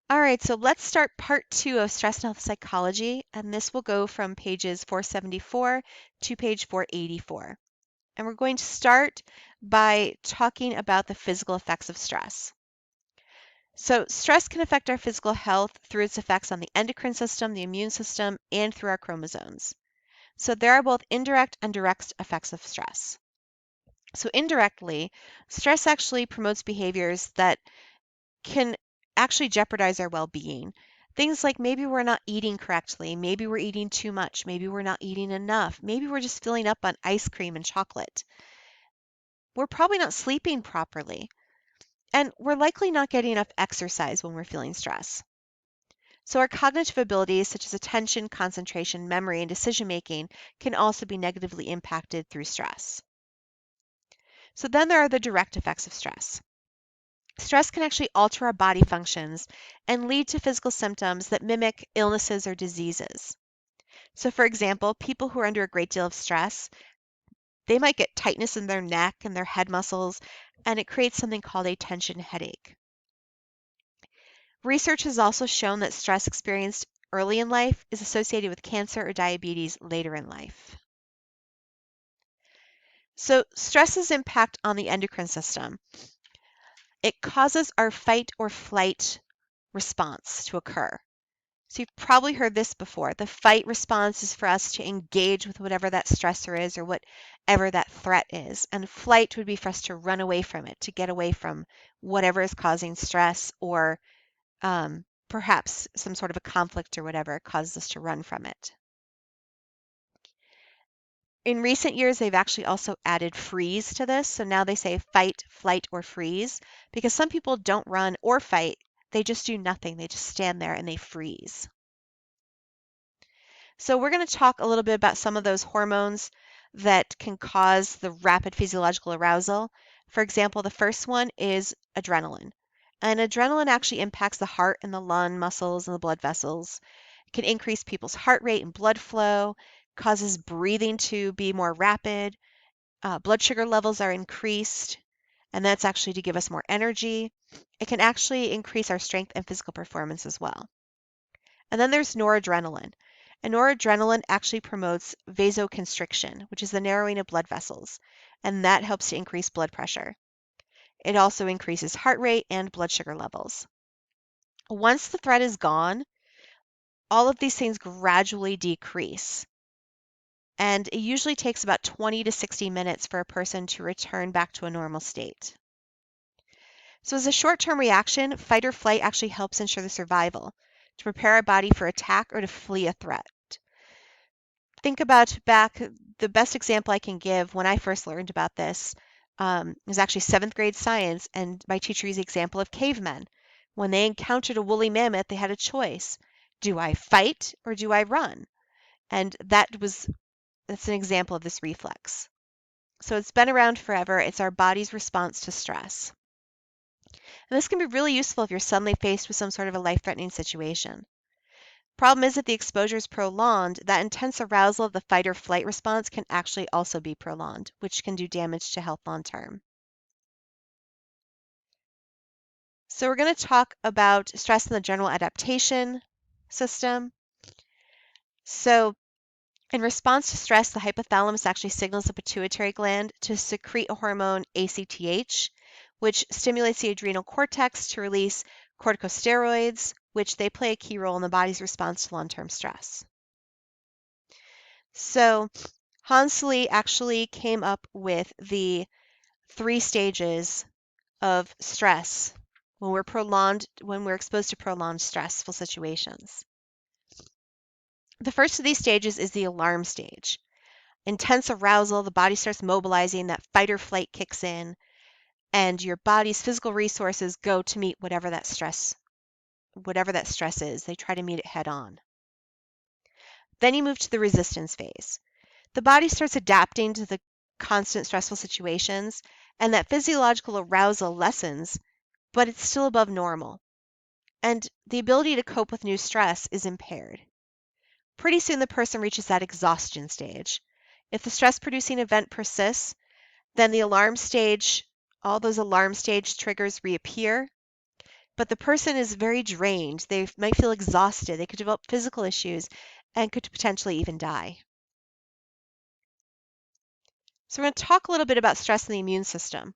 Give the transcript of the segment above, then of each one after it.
All right, so let's start part 2 of Stress and Health Psychology, and this will go from pages 474 to page 484. And we're going to start by talking about the physical effects of stress. So stress can affect our physical health through its effects on the endocrine system, the immune system, and through our chromosomes. So there are both indirect and direct effects of stress. So indirectly, stress actually promotes behaviors that can actually jeopardize our well-being. Things like maybe we're not eating correctly, maybe we're eating too much, maybe we're not eating enough, maybe we're just filling up on ice cream and chocolate. We're probably not sleeping properly, and we're likely not getting enough exercise when we're feeling stress. So our cognitive abilities such as attention, concentration, memory, and decision making can also be negatively impacted through stress. So then there are the direct effects of stress. Stress can actually alter our body functions and lead to physical symptoms that mimic illnesses or diseases. So for example, people who are under a great deal of stress, they might get tightness in their neck and their head muscles, and it creates something called a tension headache. Research has also shown that stress experienced early in life is associated with cancer or diabetes later in life. So stress's impact on the endocrine system. It causes our fight or flight response to occur. So you've probably heard this before. The fight response is for us to engage with whatever that stressor is or whatever that threat is. And flight would be for us to run away from it, to get away from whatever is causing stress or perhaps some sort of a conflict or whatever causes us to run from it. In recent years, they've actually also added freeze to this. So now they say fight, flight, or freeze because some people don't run or fight. They just do nothing. They just stand there and they freeze. So we're going to talk a little bit about some of those hormones that can cause the rapid physiological arousal. For example, the first one is adrenaline. And adrenaline actually impacts the heart and the lung muscles and the blood vessels. It can increase people's heart rate and blood flow, causes breathing to be more rapid. Blood sugar levels are increased, and that's actually to give us more energy. It can actually increase our strength and physical performance as well. And then there's noradrenaline. And noradrenaline actually promotes vasoconstriction, which is the narrowing of blood vessels, and that helps to increase blood pressure. It also increases heart rate and blood sugar levels. Once the threat is gone, all of these things gradually decrease. And it usually takes about 20 to 60 minutes for a person to return back to a normal state. So as a short-term reaction, fight or flight actually helps ensure the survival, to prepare our body for attack or to flee a threat. Think about back, the best example I can give when I first learned about this was actually 7th grade science, and my teacher used the example of cavemen. When they encountered a woolly mammoth, they had a choice. Do I fight or do I run? And that's an example of this reflex. So it's been around forever. It's our body's response to stress. And this can be really useful if you're suddenly faced with some sort of a life-threatening situation. Problem is if the exposure is prolonged, that intense arousal of the fight or flight response can actually also be prolonged, which can do damage to health long term. So we're going to talk about stress in the general adaptation system. So in response to stress, the hypothalamus actually signals the pituitary gland to secrete a hormone ACTH, which stimulates the adrenal cortex to release corticosteroids, which they play a key role in the body's response to long-term stress. So Hansley actually came up with the 3 stages of stress when we're exposed to prolonged stressful situations. The first of these stages is the alarm stage. Intense arousal, the body starts mobilizing, that fight or flight kicks in, and your body's physical resources go to meet whatever that stress is. They try to meet it head on. Then you move to the resistance phase. The body starts adapting to the constant stressful situations, and that physiological arousal lessens, but it's still above normal. And the ability to cope with new stress is impaired. Pretty soon the person reaches that exhaustion stage. If the stress-producing event persists, then all those alarm stage triggers reappear, but the person is very drained. They might feel exhausted. They could develop physical issues and could potentially even die. So we're going to talk a little bit about stress in the immune system.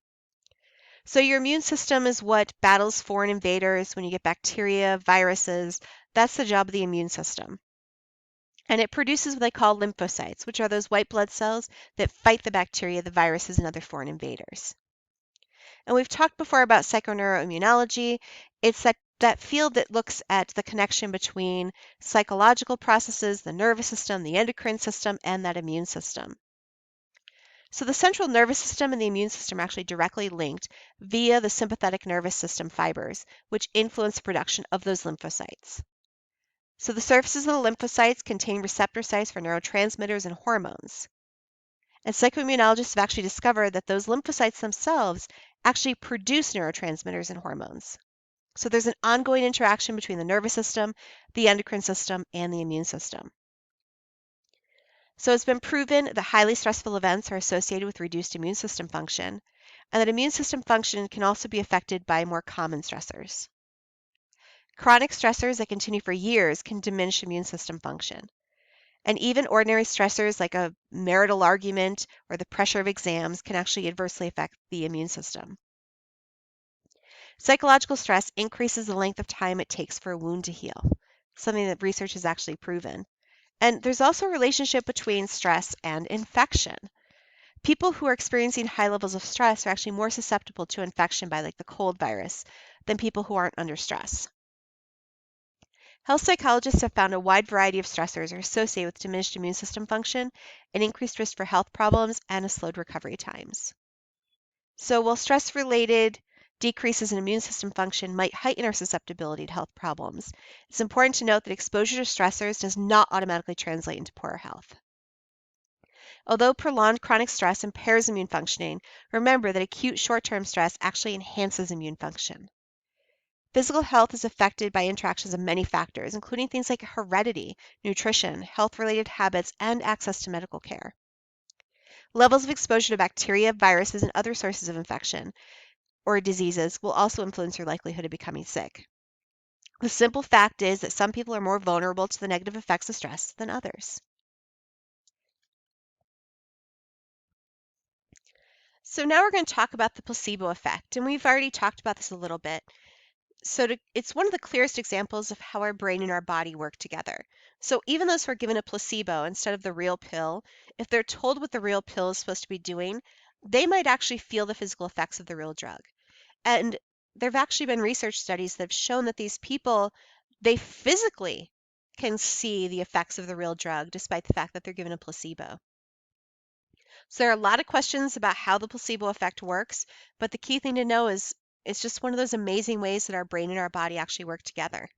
So your immune system is what battles foreign invaders when you get bacteria, viruses. That's the job of the immune system. And it produces what they call lymphocytes, which are those white blood cells that fight the bacteria, the viruses, and other foreign invaders. And we've talked before about psychoneuroimmunology. It's that field that looks at the connection between psychological processes, the nervous system, the endocrine system, and that immune system. So the central nervous system and the immune system are actually directly linked via the sympathetic nervous system fibers, which influence the production of those lymphocytes. So the surfaces of the lymphocytes contain receptor sites for neurotransmitters and hormones. And psychoimmunologists have actually discovered that those lymphocytes themselves actually produce neurotransmitters and hormones. So there's an ongoing interaction between the nervous system, the endocrine system, and the immune system. So it's been proven that highly stressful events are associated with reduced immune system function, and that immune system function can also be affected by more common stressors. Chronic stressors that continue for years can diminish immune system function. And even ordinary stressors like a marital argument or the pressure of exams can actually adversely affect the immune system. Psychological stress increases the length of time it takes for a wound to heal, something that research has actually proven. And there's also a relationship between stress and infection. People who are experiencing high levels of stress are actually more susceptible to infection by like the cold virus than people who aren't under stress. Health psychologists have found a wide variety of stressors are associated with diminished immune system function, an increased risk for health problems, and a slowed recovery times. So while stress-related decreases in immune system function might heighten our susceptibility to health problems, it's important to note that exposure to stressors does not automatically translate into poorer health. Although prolonged chronic stress impairs immune functioning, remember that acute short-term stress actually enhances immune function. Physical health is affected by interactions of many factors, including things like heredity, nutrition, health-related habits, and access to medical care. Levels of exposure to bacteria, viruses, and other sources of infection or diseases will also influence your likelihood of becoming sick. The simple fact is that some people are more vulnerable to the negative effects of stress than others. So now we're going to talk about the placebo effect, and we've already talked about this a little bit. It's one of the clearest examples of how our brain and our body work together. So even those who are given a placebo instead of the real pill, if they're told what the real pill is supposed to be doing, they might actually feel the physical effects of the real drug. And there have actually been research studies that have shown that these people, they physically can see the effects of the real drug despite the fact that they're given a placebo. So there are a lot of questions about how the placebo effect works, but the key thing to know is it's just one of those amazing ways that our brain and our body actually work together.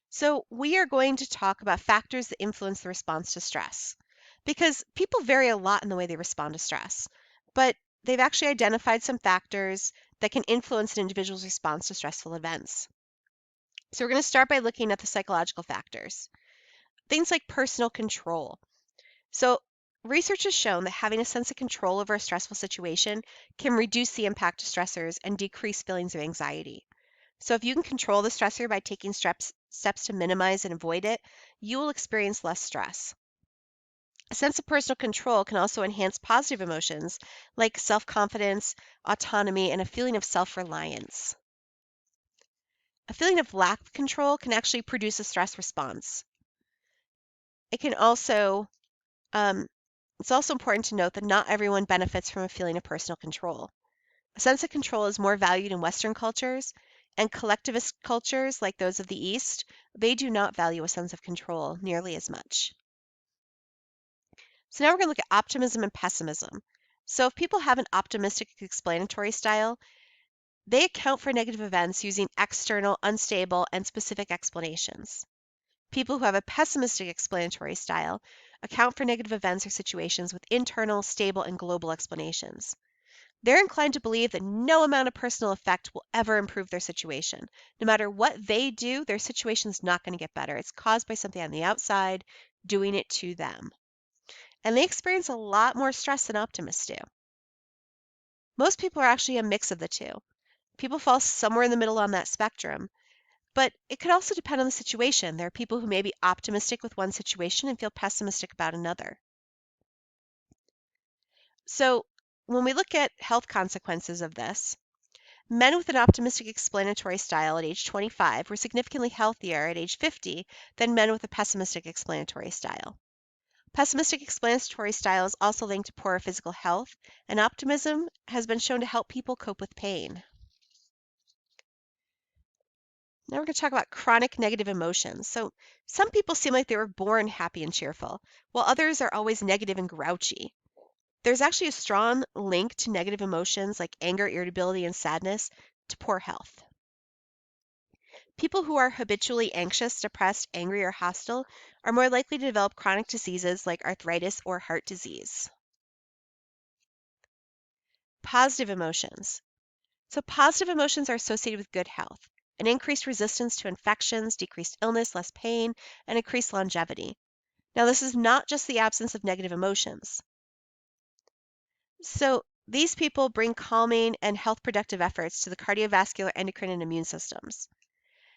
So we are going to talk about factors that influence the response to stress, because people vary a lot in the way they respond to stress, but they've actually identified some factors that can influence an individual's response to stressful events. So we're going to start by looking at the psychological factors. Things like personal control. So research has shown that having a sense of control over a stressful situation can reduce the impact of stressors and decrease feelings of anxiety. So if you can control the stressor by taking steps to minimize and avoid it, you will experience less stress. A sense of personal control can also enhance positive emotions like self-confidence, autonomy, and a feeling of self-reliance. A feeling of lack of control can actually produce a stress response. It can also, it's also important to note that not everyone benefits from a feeling of personal control. A sense of control is more valued in Western cultures, and collectivist cultures like those of the East, they do not value a sense of control nearly as much. So now we're going to look at optimism and pessimism. So if people have an optimistic explanatory style, they account for negative events using external, unstable, and specific explanations. People who have a pessimistic explanatory style account for negative events or situations with internal, stable, and global explanations. They're inclined to believe that no amount of personal effect will ever improve their situation. No matter what they do, their situation is not going to get better. It's caused by something on the outside doing it to them. And they experience a lot more stress than optimists do. Most people are actually a mix of the two. People fall somewhere in the middle on that spectrum, but it could also depend on the situation. There are people who may be optimistic with one situation and feel pessimistic about another. So when we look at health consequences of this, men with an optimistic explanatory style at age 25 were significantly healthier at age 50 than men with a pessimistic explanatory style. Pessimistic explanatory style is also linked to poorer physical health, and optimism has been shown to help people cope with pain. Now we're going to talk about chronic negative emotions. So some people seem like they were born happy and cheerful, while others are always negative and grouchy. There's actually a strong link to negative emotions like anger, irritability, and sadness to poor health. People who are habitually anxious, depressed, angry, or hostile are more likely to develop chronic diseases like arthritis or heart disease. Positive emotions. So positive emotions are associated with good health, an increased resistance to infections, decreased illness, less pain, and increased longevity. Now, this is not just the absence of negative emotions. So these people bring calming and health productive efforts to the cardiovascular, endocrine, and immune systems.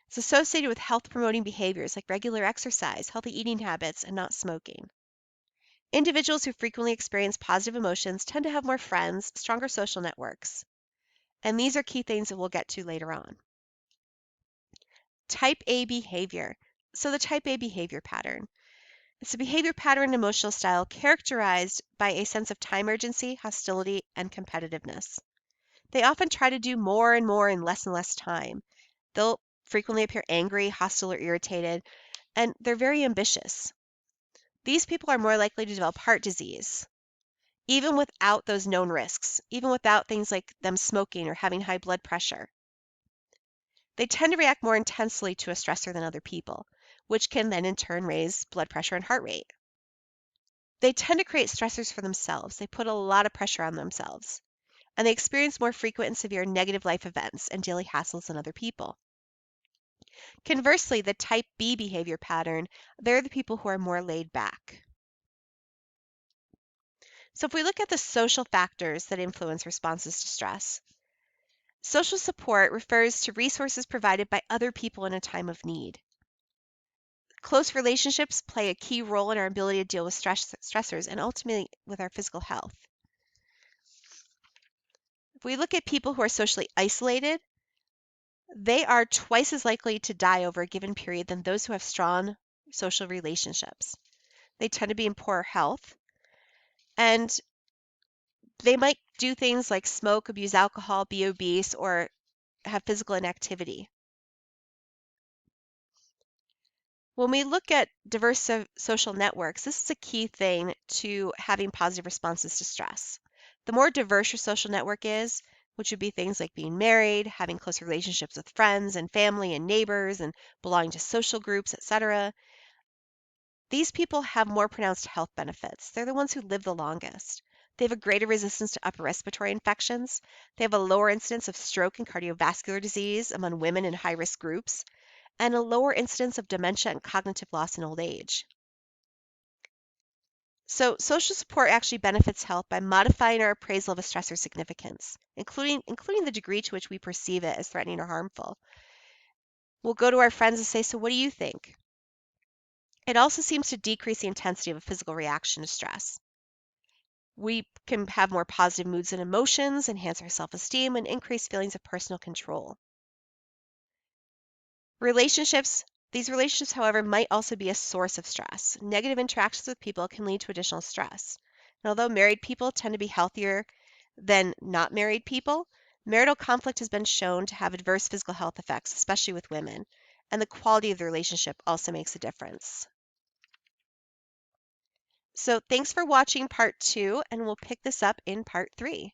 It's associated with health promoting behaviors like regular exercise, healthy eating habits, and not smoking. Individuals who frequently experience positive emotions tend to have more friends, stronger social networks. And these are key things that we'll get to later on. Type A behavior. So the type A behavior pattern. It's a behavior pattern and emotional style characterized by a sense of time urgency, hostility, and competitiveness. They often try to do more and more in less and less time. They'll frequently appear angry, hostile, or irritated, and they're very ambitious. These people are more likely to develop heart disease, even without those known risks, even without things like them smoking or having high blood pressure. They tend to react more intensely to a stressor than other people, which can then in turn raise blood pressure and heart rate. They tend to create stressors for themselves. They put a lot of pressure on themselves, and they experience more frequent and severe negative life events and daily hassles than other people. Conversely, the type B behavior pattern, they're the people who are more laid back. So if we look at the social factors that influence responses to stress, social support refers to resources provided by other people in a time of need. Close relationships play a key role in our ability to deal with stressors and ultimately with our physical health. If we look at people who are socially isolated, they are twice as likely to die over a given period than those who have strong social relationships. They tend to be in poorer health, and they might do things like smoke, abuse alcohol, be obese, or have physical inactivity. When we look at diverse social networks, this is a key thing to having positive responses to stress. The more diverse your social network is, which would be things like being married, having close relationships with friends and family and neighbors, and belonging to social groups, etc., these people have more pronounced health benefits. They're the ones who live the longest. They have a greater resistance to upper respiratory infections. They have a lower incidence of stroke and cardiovascular disease among women in high-risk groups, and a lower incidence of dementia and cognitive loss in old age. So social support actually benefits health by modifying our appraisal of a stressor significance, including the degree to which we perceive it as threatening or harmful. We'll go to our friends and say, so what do you think? It also seems to decrease the intensity of a physical reaction to stress. We can have more positive moods and emotions, enhance our self-esteem, and increase feelings of personal control. These relationships, however, might also be a source of stress. Negative interactions with people can lead to additional stress. And although married people tend to be healthier than not married people, marital conflict has been shown to have adverse physical health effects, especially with women, and the quality of the relationship also makes a difference. So thanks for watching part 2, and we'll pick this up in part 3.